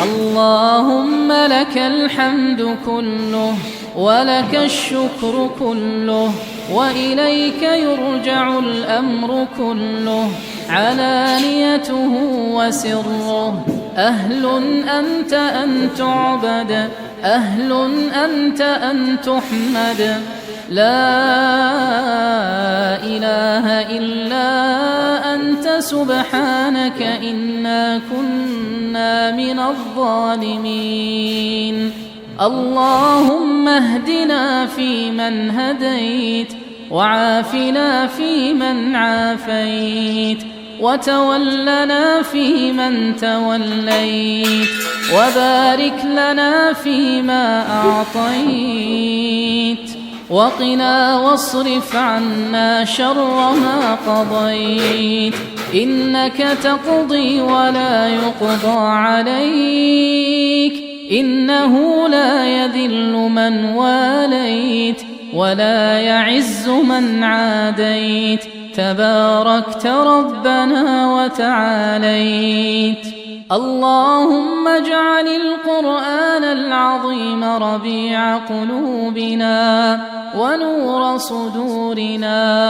اللهم لك الحمد كله ولك الشكر كله وإليك يرجع الأمر كله علانيته وسره. أهل أنت أن تعبد، أهل أنت أن تحمد، لا إله إلا أنت سبحانك إنا كنا من الظالمين. اللهم اهدنا فيمن هديت، وعافنا فيمن عافيت، وتولنا فيمن توليت، وبارك لنا فيما أعطيت، وقنا واصرف عنا شر ما قضيت. إنك تقضي ولا يقضى عليك، إنه لا يذل من واليت ولا يعز من عاديت، تباركت ربنا وتعاليت. اللهم اجعل القرآن العظيم ربيع قلوبنا ونور صدورنا